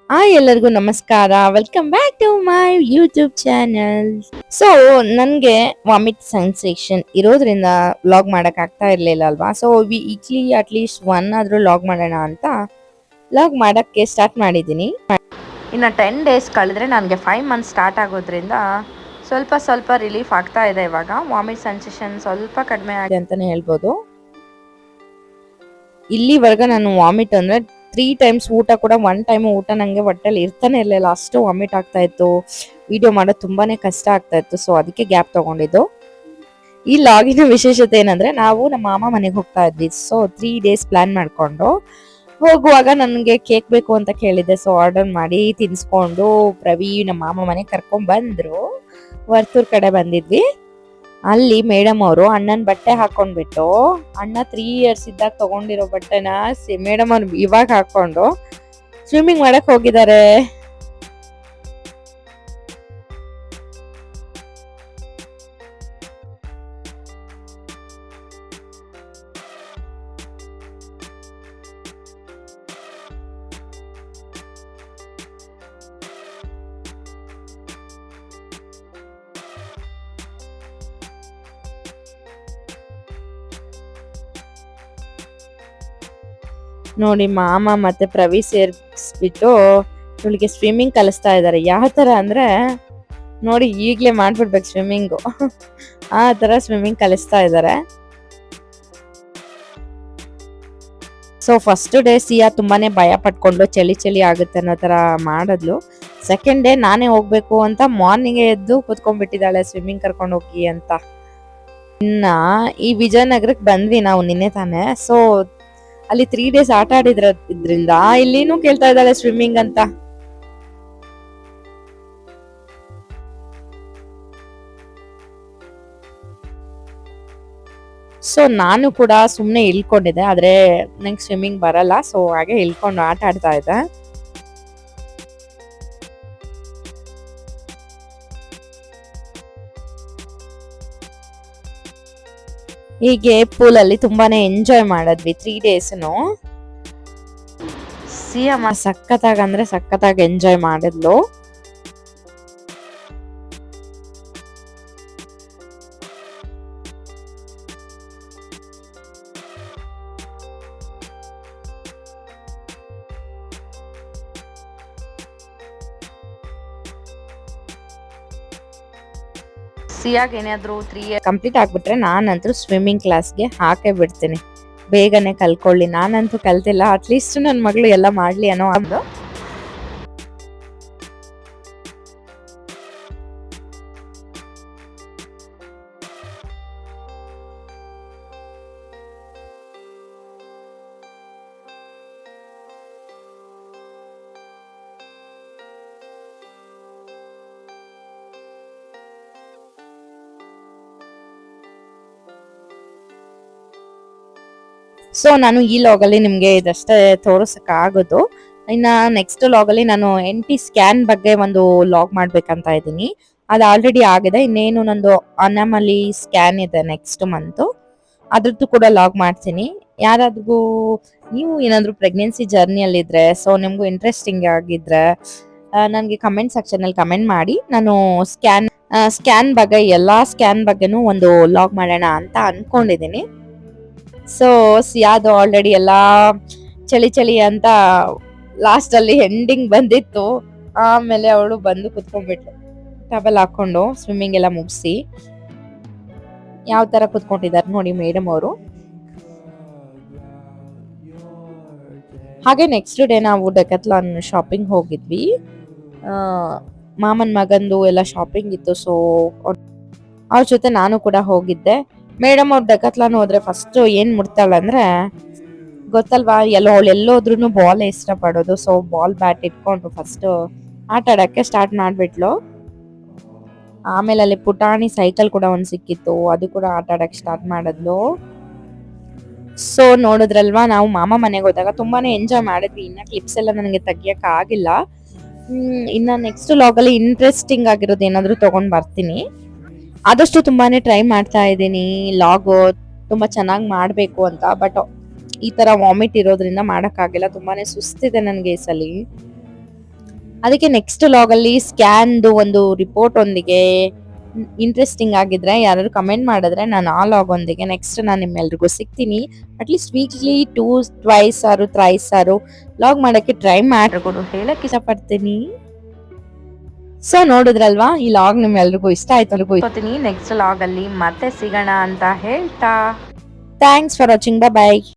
ಎಲ್ಲರಿಗೂ ನಮಸ್ಕಾರ. Welcome back to my YouTube channel. So ನನಗೆ ವಾಮಿಟ್ ಸೆನ್ಸೇಷನ್ ಇರೋದ್ರಿಂದ ವ್ಲಾಗ್ ಮಾಡಕ್ ಆಗ್ತಾ ಇರ್ಲಿಲ್ಲ ಅಲ್ವಾ. ಸೊ ವೀಕ್ಲಿ ಅಟ್ಲೀಸ್ಟ್ ಒನ್ ಆದ್ರೂ ವ್ಲಾಗ್ ಮಾಡೋಣ ಅಂತ ವ್ಲಾಗ್ ಮಾಡಕ್ಕೆ ಸ್ಟಾರ್ಟ್ ಮಾಡಿದ್ದೀನಿ. ಇನ್ನು 10 ಡೇಸ್ ಕಳೆದ್ರೆ ನನಗೆ 5 ಮಂತ್ಸ್ ಸ್ಟಾರ್ಟ್ ಆಗೋದ್ರಿಂದ ಸ್ವಲ್ಪ ಸ್ವಲ್ಪ ರಿಲೀಫ್ ಆಗ್ತಾ ಇದೆ. ಇವಾಗ ವಾಮಿಟ್ ಸೆನ್ಸೇಷನ್ ಸ್ವಲ್ಪ ಕಡಿಮೆ ಆಗಿದೆ ಅಂತಾನೆ ಹೇಳ್ಬೋದು. ಇಲ್ಲಿವರೆಗೆ ನಾನು ವಾಮಿಟ್ ಅಂದ್ರೆ 3 ಟೈಮ್ಸ್ ಊಟ ಕೂಡ 1 ಟೈಮ್ ಊಟ ನಂಗೆ ಹೊಟ್ಟೆಲಿ ಇರ್ತಾನೆ ಇರಲಿಲ್ಲ. ಅಷ್ಟು ವಾಮಿಟ್ ಆಗ್ತಾ ಇತ್ತು. ವಿಡಿಯೋ ಮಾಡೋದು ತುಂಬಾನೇ ಕಷ್ಟ ಆಗ್ತಾ ಇತ್ತು. ಸೊ ಅದಕ್ಕೆ ಗ್ಯಾಪ್ ತಗೊಂಡಿದ್ದು. ಈ ಲಾಗಿನ ವಿಶೇಷತೆ ಏನಂದ್ರೆ ನಾವು ನಮ್ಮ ಮಾಮ ಮನೆಗೆ ಹೋಗ್ತಾ ಇದ್ವಿ. ಸೊ 3 ಡೇಸ್ ಪ್ಲಾನ್ ಮಾಡ್ಕೊಂಡು ಹೋಗುವಾಗ ನನಗೆ ಕೇಕ್ ಬೇಕು ಅಂತ ಕೇಳಿದ್ದೆ. ಸೊ ಆರ್ಡರ್ ಮಾಡಿ ತಿನ್ಸ್ಕೊಂಡು ಪ್ರವಿ ನಮ್ಮ ಮಾಮ ಮನೆಗೆ ಕರ್ಕೊಂಡ್ ಬಂದ್ರು. ವರ್ತೂರ್ ಕಡೆ ಬಂದಿದ್ವಿ. ಅಲ್ಲಿ ಮೇಡಮ್ ಅವರು ಅಣ್ಣನ ಬಟ್ಟೆ ಹಾಕೊಂಡ್ಬಿಟ್ಟು, ಅಣ್ಣ 3 ಇಯರ್ಸ್ ಇದ್ದಾಗ ತಗೊಂಡಿರೋ ಬಟ್ಟೆನ ಮೇಡಮ್ ಅವ್ರು ಇವಾಗ ಹಾಕೊಂಡು ಸ್ವಿಮ್ಮಿಂಗ್ ಮಾಡಕ್ ಹೋಗಿದ್ದಾರೆ. ನೋಡಿ ಮಾಮ ಮತ್ತೆ ಪ್ರವಿ ಸೇರ್ಸ್ಬಿಟ್ಟು ಇವಳಿಗೆ ಸ್ವಿಮ್ಮಿಂಗ್ ಕಲಿಸ್ತಾ ಇದ್ದಾರೆ. ಯಾವ ತರ ಅಂದ್ರೆ ನೋಡಿ ಈಗ್ಲೇ ಮಾಡ್ಬಿಡ್ಬೇಕು ಸ್ವಿಮ್ಮಿಂಗು. ಆ ತರ ಸ್ವಿಮ್ಮಿಂಗ್ ಕಲಿಸ್ತಾ ಇದ್ದಾರೆ. ಸೊ ಫಸ್ಟ್ ಡೇ ಸಿಯಾ ತುಂಬಾನೇ ಭಯ ಪಟ್ಕೊಂಡು ಚಳಿ ಆಗುತ್ತೆ ಅನ್ನೋ ತರ ಮಾಡಿದ್ಲು. ಸೆಕೆಂಡ್ ಡೇ ನಾನೇ ಹೋಗ್ಬೇಕು ಅಂತ ಮಾರ್ನಿಂಗ್ ಎದ್ದು ಕುತ್ಕೊಂಡ್ಬಿಟ್ಟಿದ್ದಾಳೆ ಸ್ವಿಮ್ಮಿಂಗ್ ಕರ್ಕೊಂಡು ಹೋಗಿ ಅಂತ. ಇನ್ನ ಈ ವಿಜಯನಗರಕ್ಕೆ ಬಂದ್ವಿ ನಾವು ನಿನ್ನೆ ತಾನೆ. ಸೊ ಅಲ್ಲಿ 3 ಡೇಸ್ ಆಟ ಆಡಿದ್ರಿಂದ ಇಲ್ಲಿನೂ ಕೇಳ್ತಾ ಇದ್ದಾಳೆ ಸ್ವಿಮ್ಮಿಂಗ್ ಅಂತ. ಸೊ ನಾನು ಕೂಡ ಸುಮ್ನೆ ಇಳ್ಕೊಂಡಿದ್ದೆ, ಆದ್ರೆ ನಂಗೆ ಸ್ವಿಮ್ಮಿಂಗ್ ಬರಲ್ಲ. ಸೊ ಹಾಗೆ ಇಳ್ಕೊಂಡು ಆಟ ಆಡ್ತಾ ಇದ್ದೆ. ಹೀಗೆ ಪೂಲ್ ಅಲ್ಲಿ ತುಂಬಾನೇ ಎಂಜಾಯ್ ಮಾಡಿದ್ವಿ 3 ಡೇಸ್ನು. ಸಿಯಮ್ಮ ಸಖತ್ತಾಗಿ ಎಂಜಾಯ್ ಮಾಡಿದ್ಲು. ಸಿಯಾಗ್ ಏನಾದ್ರು 3 ಇಯರ್ ಕಂಪ್ಲೀಟ್ ಆಗ್ಬಿಟ್ರೆ ನಾನಂತೂ ಸ್ವಿಮ್ಮಿಂಗ್ ಕ್ಲಾಸ್ಗೆ ಹಾಕೇ ಬಿಡ್ತೀನಿ. ಬೇಗನೆ ಕಲ್ಕೊಳ್ಳಿ. ನಾನಂತೂ ಕಲ್ತಿಲ್ಲ, ಅಟ್ಲೀಸ್ಟ್ ನನ್ನ ಮಗಳು ಎಲ್ಲ ಮಾಡ್ಲಿ ಅನ್ನೋ ಒಂದು. ಸೊ ನಾನು ಈ ಲಾಗಲ್ಲಿ ನಿಮ್ಗೆ ಇದಷ್ಟೇ ತೋರಿಸಕ್ ಆಗೋದು. ಇನ್ನ ನೆಕ್ಸ್ಟ್ ಲಾಗಲ್ಲಿ ನಾನು NT ಸ್ಕ್ಯಾನ್ ಬಗ್ಗೆ ಒಂದು ಲಾಗ್ ಮಾಡ್ಬೇಕಂತ ಇದ್ದೀನಿ. ಅದು ಆಲ್ರೆಡಿ ಆಗಿದೆ. ಇನ್ನೇನು ನಂದು ಅನಾಮಲಿ ಸ್ಕ್ಯಾನ್ ಇದೆ ನೆಕ್ಸ್ಟ್ ಮಂತ್, ಅದ್ರದ್ದು ಕೂಡ ಲಾಗ್ ಮಾಡ್ತೀನಿ. ಯಾರಾದ್ರೂ ನೀವು ಏನಾದ್ರು ಪ್ರೆಗ್ನೆನ್ಸಿ ಜರ್ನಿಯಲ್ಲಿ ಇದ್ರೆ, ಸೊ ನಿಮ್ಗೂ ಇಂಟ್ರೆಸ್ಟಿಂಗ್ ಆಗಿದ್ರೆ ನನಗೆ ಕಮೆಂಟ್ ಸೆಕ್ಷನ್ ಅಲ್ಲಿ ಕಮೆಂಟ್ ಮಾಡಿ. ನಾನು ಸ್ಕ್ಯಾನ್ ಬಗ್ಗೆ ಎಲ್ಲಾ ಸ್ಕ್ಯಾನ್ ಬಗ್ಗೆನೂ ಒಂದು ಲಾಗ್ ಮಾಡೋಣ ಅಂತ ಅನ್ಕೊಂಡಿದೀನಿ. ಸೊ ಸಿಯಾದು ಆಲ್ರೆಡಿ ಎಲ್ಲಾ ಚಳಿ ಅಂತ ಲಾಸ್ಟ್ ಅಲ್ಲಿ ಎಂಡಿಂಗ್ ಬಂದಿತ್ತು. ಆಮೇಲೆ ಅವಳು ಬಂದು ಕುತ್ಕೊಂಡ್ಬಿಟ್ಲು ಟವಲ್ ಹಾಕೊಂಡು ಸ್ವಿಮ್ಮಿಂಗ್ ಎಲ್ಲ ಮುಗಿಸಿ. ಯಾವ ತರ ಕುತ್ಕೊಂಡಿದ್ದಾರೆ ನೋಡಿ ಮೇಡಮ್ ಅವರು. ಹಾಗೆ ನೆಕ್ಸ್ಟ್ ಡೇ ನಾವು ಡೆಕತ್ಲಾನ್ ಶಾಪಿಂಗ್ ಹೋಗಿದ್ವಿ. ಮಾಮನ್ ಮಗಂದು ಎಲ್ಲ ಶಾಪಿಂಗ್ ಇತ್ತು. ಸೊ ಅವ್ರ ಜೊತೆ ನಾನು ಕೂಡ ಹೋಗಿದ್ದೆ. ಮೇಡಮ್ ಅವ್ರ ಡೆಕತ್ಲಾನ್ ಹೋದ್ರೆ ಫಸ್ಟ್ ಏನ್ ಮುಡ್ತಾಳ ಅಂದ್ರೆ ಗೊತ್ತಲ್ವಾ, ಎಲ್ಲೋದ್ರೂ ಬಾಲ್ ಇಷ್ಟ ಪಡೋದು. ಸೊ ಬಾಲ್ ಬ್ಯಾಟ್ ಇಟ್ಕೊಂಡು ಫಸ್ಟ್ ಆಟ ಆಡಕ್ಕೆ ಸ್ಟಾರ್ಟ್ ಮಾಡ್ಬಿಟ್ಲು. ಆಮೇಲೆ ಅಲ್ಲಿ ಪುಟಾಣಿ ಸೈಕಲ್ ಕೂಡ ಒಂದ್ ಸಿಕ್ಕಿತ್ತು, ಅದು ಕೂಡ ಆಟ ಆಡಕ್ ಸ್ಟಾರ್ಟ್ ಮಾಡಿದ್ಲು. ಸೊ ನೋಡಿದ್ರಲ್ವಾ, ನಾವು ಮಾಮ ಮನೆಗೆ ಹೋದಾಗ ತುಂಬಾನೇ ಎಂಜಾಯ್ ಮಾಡಿದ್ವಿ. ಇನ್ನ ಕ್ಲಿಪ್ಸ್ ಎಲ್ಲ ನನಗೆ ತೆಗಿಯಕ್ ಆಗಿಲ್ಲ. ಇನ್ನ ನೆಕ್ಸ್ಟ್ ಲಾಗಲ್ಲಿ ಇಂಟ್ರೆಸ್ಟಿಂಗ್ ಆಗಿರೋದು ಏನಾದ್ರು ತಗೊಂಡ್ ಬರ್ತೀನಿ. ಆದಷ್ಟು ತುಂಬಾನೇ ಟ್ರೈ ಮಾಡ್ತಾ ಇದ್ದೀನಿ ಲಾಗ್ ತುಂಬಾ ಚೆನ್ನಾಗಿ ಮಾಡ್ಬೇಕು ಅಂತ. ಬಟ್ ಈ ತರ ವಾಮಿಟ್ ಇರೋದ್ರಿಂದ ಮಾಡಕ್ ಆಗಿಲ್ಲ. ತುಂಬಾನೇ ಸುಸ್ತಿದೆ ನನ್ಗೆ ಈ ಸಲಿ. ಅದಕ್ಕೆ ನೆಕ್ಸ್ಟ್ ಲಾಗ್ ಅಲ್ಲಿ ಸ್ಕ್ಯಾನ್ದು ಒಂದು ರಿಪೋರ್ಟ್ ಒಂದಿಗೆ ಇಂಟ್ರೆಸ್ಟಿಂಗ್ ಆಗಿದ್ರೆ ಯಾರು ಕಮೆಂಟ್ ಮಾಡಿದ್ರೆ ನಾನು ಆ ಲಾಗ್ ಒಂದಿಗೆ ನೆಕ್ಸ್ಟ್ ನಾನು ನಿಮ್ಮೆಲ್ರಿಗೂ ಸಿಗ್ತೀನಿ. ಅಟ್ಲೀಸ್ಟ್ ವೀಕ್ಲಿ ಟ್ವೈಸ್ ಆರು ಥ್ರೈಸ್ ಆರು ಲಾಗ್ ಮಾಡಕ್ಕೆ ಟ್ರೈ ಮಾಡ್ಕೊಂಡು ಹೇಳಕ್ ಇಷ್ಟಪಡ್ತೀನಿ. ಸೊ ನೋಡಿದ್ರಲ್ವಾ, ಈ ಲಾಗ್ ನಿಮ್ಮೆಲ್ರಿಗೂ ಇಷ್ಟ ಆಯ್ತು ಅನ್ಕೋತೀನಿ. ನೆಕ್ಸ್ಟ್ ಲಾಗ್ ಅಲ್ಲಿ ಮತ್ತೆ ಸಿಗೋಣ ಅಂತ ಹೇಳ್ತಾ ಥ್ಯಾಂಕ್ಸ್ ಫಾರ್ ವಾಚಿಂಗ್. ಬಾಯ್.